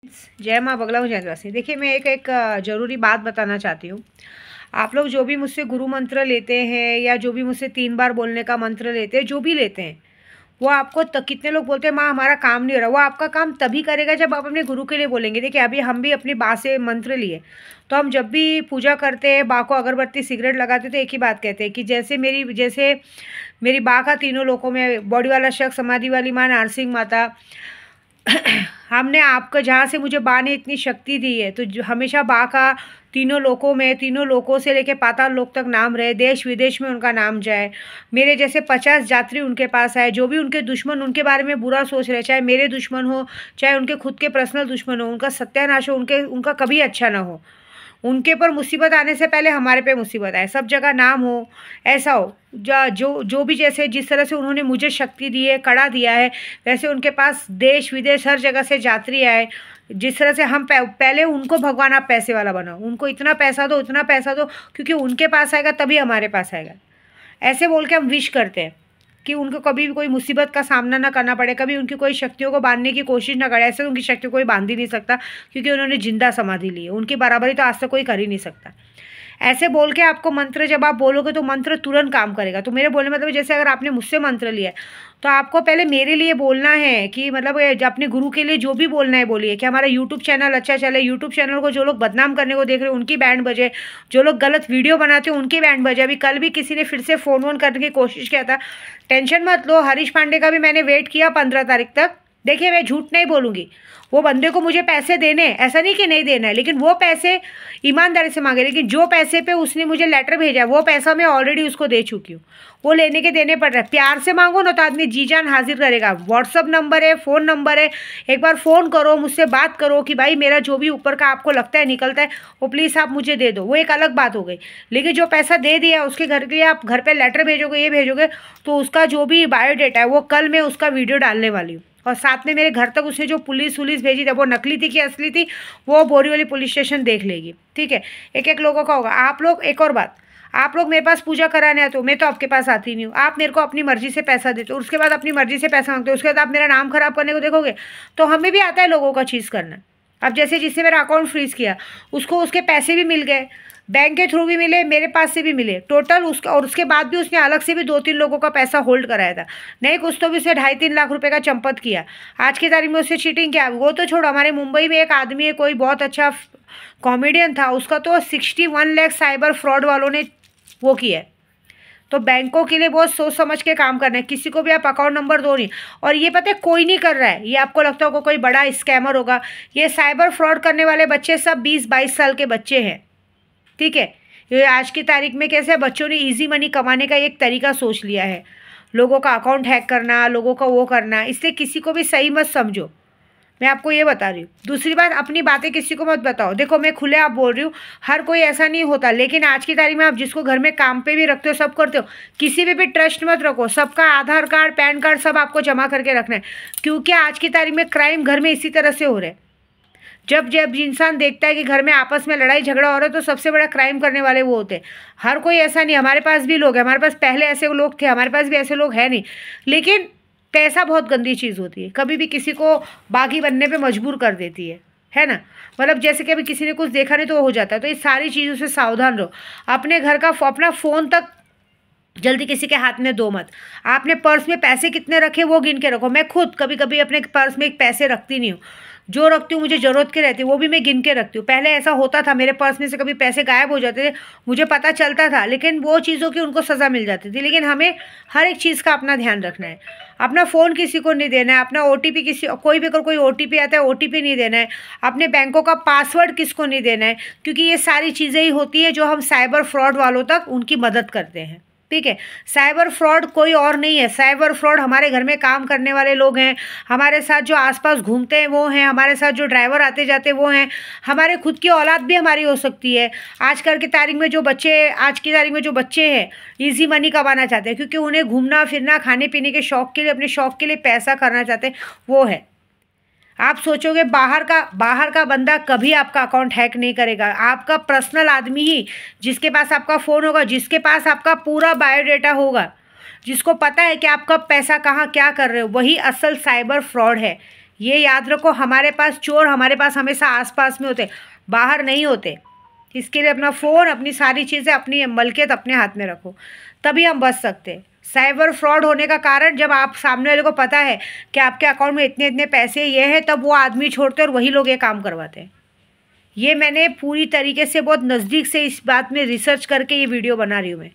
जय माँ बगला हूँ जयद्वासी। देखिए, मैं एक ज़रूरी बात बताना चाहती हूँ। आप लोग जो भी मुझसे गुरु मंत्र लेते हैं या जो भी मुझसे 3 बार बोलने का मंत्र लेते हैं, जो भी लेते हैं, वो आपको कितने लोग बोलते हैं माँ हमारा काम नहीं हो रहा। वो आपका काम तभी करेगा जब आप अपने गुरु के लिए बोलेंगे। देखिए, अभी हम भी अपनी बा से मंत्र लिए, तो हम जब भी पूजा करते हैं, बा को अगरबत्ती सिगरेट लगाते हैं, तो एक ही बात कहते हैं कि जैसे मेरी बा का तीनों लोकों में बॉडी वाला शख्स, समाधि वाली माँ, नारसिंह माता, हमने आपका जहाँ से मुझे बा ने इतनी शक्ति दी है, तो हमेशा बा का तीनों लोकों में, तीनों लोकों से लेके पाताल लोक तक नाम रहे, देश विदेश में उनका नाम जाए। मेरे जैसे 50 यात्री उनके पास आए, जो भी उनके दुश्मन उनके बारे में बुरा सोच रहे, चाहे मेरे दुश्मन हो, चाहे उनके खुद के पर्सनल दुश्मन हो, उनका सत्यानाश हो, उनका कभी अच्छा ना हो। उनके पर मुसीबत आने से पहले हमारे पे मुसीबत आए, सब जगह नाम हो, ऐसा हो। जो भी जैसे जिस तरह से उन्होंने मुझे शक्ति दी है, कड़ा दिया है, वैसे उनके पास देश विदेश हर जगह से यात्री आए। जिस तरह से हम पहले उनको भगवान आप पैसे वाला बनाओ, उनको इतना पैसा दो, इतना पैसा दो, क्योंकि उनके पास आएगा तभी हमारे पास आएगा। ऐसे बोल के हम विश करते हैं कि उनको कभी भी कोई मुसीबत का सामना ना करना पड़े, कभी उनकी कोई शक्तियों को बांधने की कोशिश ना करे। ऐसे उनकी शक्तियों को कोई बांध ही नहीं सकता, क्योंकि उन्होंने जिंदा समाधि ली है। उनकी बराबरी तो आज तक कोई कर ही नहीं सकता। ऐसे बोल के आपको मंत्र जब आप बोलोगे तो मंत्र तुरंत काम करेगा। तो मेरे बोलने मतलब जैसे अगर आपने मुझसे मंत्र लिया है, तो आपको पहले मेरे लिए बोलना है कि मतलब अपने गुरु के लिए जो भी बोलना है बोलिए कि हमारा यूट्यूब चैनल अच्छा चले। यूट्यूब चैनल को जो लोग बदनाम करने को देख रहे हैं उनकी बैंड बजे, जो लोग गलत वीडियो बनाते हैं उनकी बैंड बजे। अभी कल भी किसी ने फिर से फ़ोन वोन करने की कोशिश किया था। टेंशन मत लो, हरीश पांडे का भी मैंने वेट किया 15 तारीख तक। देखिए, मैं झूठ नहीं बोलूँगी, वो बंदे को मुझे पैसे देने, ऐसा नहीं कि नहीं देना है, लेकिन वो पैसे ईमानदारी से मांगे। लेकिन जो पैसे पे उसने मुझे लेटर भेजा, वो पैसा मैं ऑलरेडी उसको दे चुकी हूँ। वो लेने के देने पड़ रहा है। प्यार से मांगो ना तो आदमी जी जान हाजिर करेगा। व्हाट्सअप नंबर है, फ़ोन नंबर है, एक बार फ़ोन करो, मुझसे बात करो कि भाई मेरा जो भी ऊपर का आपको लगता है निकलता है वो प्लीज़ आप मुझे दे दो। वो एक अलग बात हो गई। लेकिन जो पैसा दे दिया उसके घर के लिए आप घर पर लेटर भेजोगे, ये भेजोगे, तो उसका जो भी बायोडेटा है वो कल मैं उसका वीडियो डालने वाली हूँ। और साथ में मेरे घर तक उसने जो पुलिस भेजी थी, वो नकली थी कि असली थी, वो बोरीवली पुलिस स्टेशन देख लेगी। ठीक है, एक एक लोगों का होगा। आप लोग, एक और बात, आप लोग मेरे पास पूजा कराने आते हो, मैं तो आपके पास आती नहीं हूँ। आप मेरे को अपनी मर्जी से पैसा देते हो, उसके बाद अपनी मर्जी से पैसा मांगते हो, उसके बाद आप मेरा नाम खराब करने को देखोगे। तो हमें भी आता है लोगों का चीज़ करना। अब जैसे जिससे मेरा अकाउंट फ्रीज़ किया, उसको उसके पैसे भी मिल गए, बैंक के थ्रू भी मिले, मेरे पास से भी मिले, टोटल उसका। और उसके बाद भी उसने अलग से भी 2-3 लोगों का पैसा होल्ड कराया था। नहीं कुछ तो भी उसने 2.5-3 लाख रुपए का चंपत किया। आज की तारीख में उससे चीटिंग किया। वो तो छोड़ो, हमारे मुंबई में एक आदमी है, कोई बहुत अच्छा कॉमेडियन था, उसका तो 61 लाख साइबर फ्रॉड वालों ने वो किया है। तो बैंकों के लिए बहुत सोच समझ के काम करना है। किसी को भी आप अकाउंट नंबर दो नहीं। और ये पता है कोई नहीं कर रहा है, ये आपको लगता होगा कोई बड़ा स्कैमर होगा। ये साइबर फ्रॉड करने वाले बच्चे सब 20-22 साल के बच्चे हैं। ठीक है, ये आज की तारीख में कैसे बच्चों ने इजी मनी कमाने का एक तरीका सोच लिया है, लोगों का अकाउंट हैक करना, लोगों का वो करना। इसलिए किसी को भी सही मत समझो, मैं आपको ये बता रही हूँ। दूसरी बात, अपनी बातें किसी को मत बताओ। देखो, मैं खुले आप बोल रही हूँ, हर कोई ऐसा नहीं होता, लेकिन आज की तारीख में आप जिसको घर में काम पे भी रखते हो, सब करते हो, किसी पे भी ट्रस्ट मत रखो। सबका आधार कार्ड, पैन कार्ड सब आपको जमा करके रखना है, क्योंकि आज की तारीख में क्राइम घर में इसी तरह से हो रहे हैं। जब जब इंसान देखता है कि घर में आपस में लड़ाई झगड़ा हो रहा है, तो सबसे बड़ा क्राइम करने वाले वो होते हैं। हर कोई ऐसा नहीं, हमारे पास भी लोग हैं, हमारे पास पहले ऐसे लोग थे, हमारे पास भी ऐसे लोग हैं नहीं। लेकिन पैसा बहुत गंदी चीज़ होती है, कभी भी किसी को बागी बनने पे मजबूर कर देती है ना। मतलब जैसे कि अभी किसी ने कुछ देखा नहीं तो वो हो जाता है। तो इस सारी चीज़ों से सावधान रहो। अपने घर का अपना फ़ोन तक जल्दी किसी के हाथ में दो मत। आपने पर्स में पैसे कितने रखे वो गिन के रखो। मैं खुद कभी कभी अपने पर्स में पैसे रखती नहीं हूँ, जो रखती हूँ मुझे ज़रूरत के रहती है, वो भी मैं गिन के रखती हूँ। पहले ऐसा होता था, मेरे पर्स में से कभी पैसे गायब हो जाते थे, मुझे पता चलता था, लेकिन वो चीज़ों की उनको सज़ा मिल जाती थी। लेकिन हमें हर एक चीज़ का अपना ध्यान रखना है। अपना फ़ोन किसी को नहीं देना है, अपना OTP कोई भी अगर कोई OTP आता है OTP नहीं देना है, अपने बैंकों का पासवर्ड किसको नहीं देना है, क्योंकि ये सारी चीज़ें ही होती है जो हम साइबर फ्रॉड वालों तक उनकी मदद करते हैं। ठीक है, साइबर फ्रॉड कोई और नहीं है। साइबर फ्रॉड हमारे घर में काम करने वाले लोग हैं, हमारे साथ जो आसपास घूमते हैं वो हैं, हमारे साथ जो ड्राइवर आते जाते वो हैं, हमारे खुद की औलाद भी हमारी हो सकती है। आजकल की तारीख में जो बच्चे हैं इजी मनी कमाना चाहते हैं, क्योंकि उन्हें घूमना फिरना, खाने पीने के शौक़ के लिए, अपने शौक़ के लिए पैसा करना चाहते हैं, वो है। आप सोचोगे बाहर का बंदा कभी आपका अकाउंट हैक नहीं करेगा। आपका पर्सनल आदमी ही, जिसके पास आपका फ़ोन होगा, जिसके पास आपका पूरा बायोडेटा होगा, जिसको पता है कि आप कब पैसा कहाँ क्या कर रहे हो, वही असल साइबर फ्रॉड है। ये याद रखो, हमारे पास चोर हमारे पास हमेशा आसपास में होते, बाहर नहीं होते। इसके लिए अपना फ़ोन, अपनी सारी चीज़ें, अपनी मलकियत अपने हाथ में रखो, तभी हम बच सकते हैं। साइबर फ्रॉड होने का कारण, जब आप सामने वाले को पता है कि आपके अकाउंट में इतने इतने पैसे ये हैं, तब वो आदमी छोड़ते हैं और वही लोग ये काम करवाते हैं। ये मैंने पूरी तरीके से बहुत नज़दीक से इस बात में रिसर्च करके ये वीडियो बना रही हूँ मैं।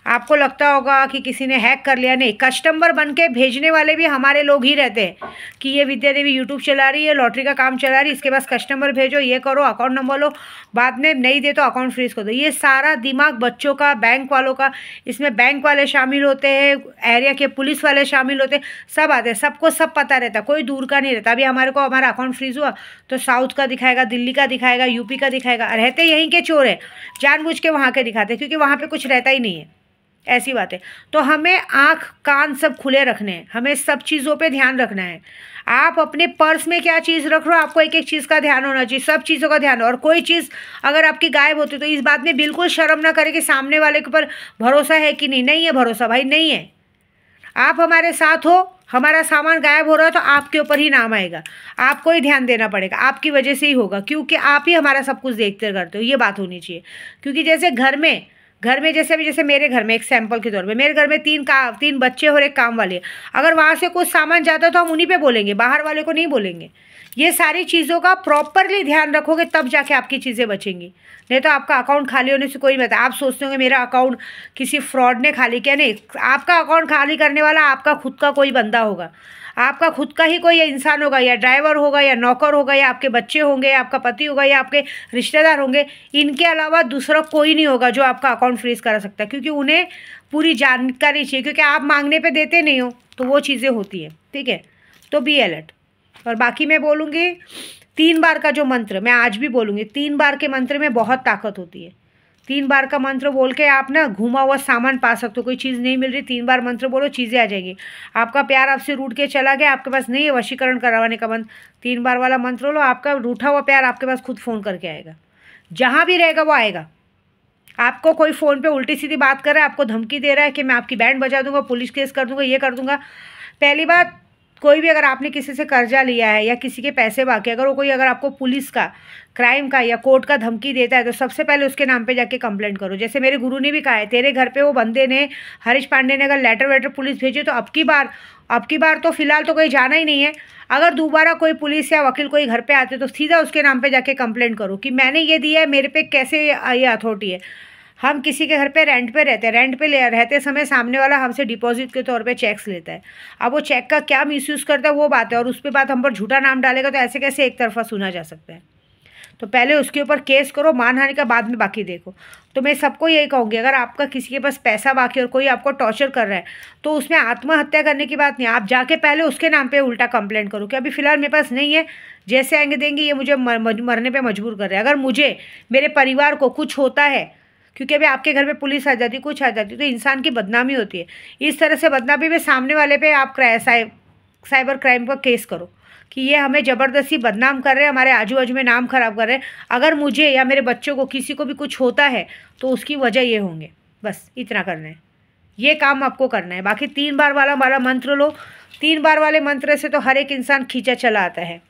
आपको लगता होगा कि किसी ने हैक कर लिया, नहीं, कस्टमर बन के भेजने वाले भी हमारे लोग ही रहते हैं कि ये विद्या देवी यूट्यूब चला रही है, लॉटरी का काम चला रही है, इसके पास कस्टमर भेजो, ये करो, अकाउंट नंबर लो, बाद में नहीं दे तो अकाउंट फ्रीज कर दो। ये सारा दिमाग बच्चों का, बैंक वालों का, इसमें बैंक वाले शामिल होते हैं, एरिया के पुलिस वाले शामिल होते हैं, सब आते हैं, सबको सब पता रहता है, कोई दूर का नहीं रहता। अभी हमारे को हमारा अकाउंट फ्रीज हुआ तो साउथ का दिखाएगा, दिल्ली का दिखाएगा, यूपी का दिखाएगा, रहते यहीं के चोर है, जानबूझ के वहाँ के दिखाते हैं, क्योंकि वहाँ पर कुछ रहता ही नहीं है। ऐसी बात है। तो हमें आँख कान सब खुले रखने हैं, हमें सब चीज़ों पे ध्यान रखना है। आप अपने पर्स में क्या चीज़ रख रहे हो, आपको एक एक चीज़ का ध्यान होना चाहिए, सब चीज़ों का ध्यान। और कोई चीज़ अगर आपकी गायब होती तो इस बात में बिल्कुल शर्म ना करें कि सामने वाले के ऊपर भरोसा है कि नहीं। नहीं है भरोसा भाई, नहीं है। आप हमारे साथ हो, हमारा सामान गायब हो रहा है तो आपके ऊपर ही नाम आएगा, आपको ही ध्यान देना पड़ेगा, आपकी वजह से ही होगा, क्योंकि आप ही हमारा सब कुछ देखते करते हो। ये बात होनी चाहिए। क्योंकि जैसे घर में जैसे अभी जैसे मेरे घर में, एक सैंपल के तौर पे, मेरे घर में तीन बच्चे और एक काम वाली है। अगर वहाँ से कुछ सामान जाता है तो हम उन्हीं पे बोलेंगे, बाहर वाले को नहीं बोलेंगे। ये सारी चीज़ों का प्रॉपरली ध्यान रखोगे तब जाके आपकी चीज़ें बचेंगी, नहीं तो आपका अकाउंट खाली होने से कोई नहीं। आप सोचते होंगे मेरा अकाउंट किसी फ्रॉड ने खाली किया, नहीं, आपका अकाउंट खाली करने वाला आपका खुद का कोई बंदा होगा, आपका खुद का ही कोई इंसान होगा, या ड्राइवर होगा, या नौकर होगा, या आपके बच्चे होंगे, या आपका पति होगा, या आपके रिश्तेदार होंगे। इनके अलावा दूसरा कोई नहीं होगा जो आपका अकाउंट फ्रीज करा सकता है, क्योंकि उन्हें पूरी जानकारी चाहिए, क्योंकि आप मांगने पे देते नहीं हो तो वो चीज़ें होती हैं। ठीक है, तो बी अलर्ट। और बाकी मैं बोलूँगी 3 बार का जो मंत्र, मैं आज भी बोलूँगी, 3 बार के मंत्र में बहुत ताकत होती है। 3 बार का मंत्र बोल के आप ना घुमा हुआ सामान पा सकते हो। कोई चीज़ नहीं मिल रही, 3 बार मंत्र बोलो, चीज़ें आ जाएंगी। आपका प्यार आपसे रूठ के चला गया, आपके पास नहीं है वशीकरण करवाने का मंत्र, 3 बार वाला मंत्र लो, आपका रूठा हुआ प्यार आपके पास खुद फ़ोन करके आएगा। जहाँ भी रहेगा वो आएगा। आपको कोई फ़ोन पे उल्टी सीधी बात कर रहा है, आपको धमकी दे रहा है कि मैं आपकी बैंड बजा दूंगा, पुलिस केस कर दूंगा, ये कर दूंगा। पहली बात, कोई भी अगर आपने किसी से कर्जा लिया है या किसी के पैसे बाकी, अगर वो कोई अगर आपको पुलिस का, क्राइम का या कोर्ट का धमकी देता है तो सबसे पहले उसके नाम पे जाके कंप्लेंट करो। जैसे मेरे गुरु ने भी कहा है, तेरे घर पे वो बंदे ने, हरीश पांडे ने अगर लेटर वेटर पुलिस भेजी तो अब की बार तो फिलहाल तो कहीं जाना ही नहीं है। अगर दोबारा कोई पुलिस या वकील कोई घर पे आते तो सीधा उसके नाम पे जाके कंप्लेंट करो कि मैंने ये दिया है, मेरे पे कैसे ये अथॉरिटी है। हम किसी के घर पे रेंट पे रहते हैं, रेंट पे रहते समय सामने वाला हमसे डिपॉजिट के तौर पे चेक्स लेता है। अब वो चेक का क्या मिसयूज़ करता है वो बात है, और उस पर बात हम पर झूठा नाम डालेगा तो ऐसे कैसे एक तरफा सुना जा सकता है। तो पहले उसके ऊपर केस करो, मानहानि का बाद में बाकी देखो। तो मैं सबको यही कहूँगी, अगर आपका किसी के पास पैसा बाकी और कोई आपको टॉर्चर कर रहा है तो उसमें आत्महत्या करने की बात नहीं, आप जाके पहले उसके नाम पे उल्टा कंप्लेंट करो कि अभी फ़िलहाल मेरे पास नहीं है, जैसे आएंगे देंगे, ये मुझे मरने पे मजबूर कर रहे हैं। अगर मुझे, मेरे परिवार को कुछ होता है, क्योंकि अभी आपके घर पे पुलिस आ जाती, कुछ आ जाती, तो इंसान की बदनामी होती है। इस तरह से बदनामी में सामने वाले पे आप साइबर क्राइम का केस करो कि ये हमें ज़बरदस्ती बदनाम कर रहे हैं, हमारे आजू बाजू में नाम खराब कर रहे हैं। अगर मुझे या मेरे बच्चों को, किसी को भी कुछ होता है तो उसकी वजह ये होंगे। बस इतना करना है, ये काम आपको करना है। बाकी 3 बार वाला मंत्र लो, 3 बार वाले मंत्र से तो हर एक इंसान खींचा चला आता है।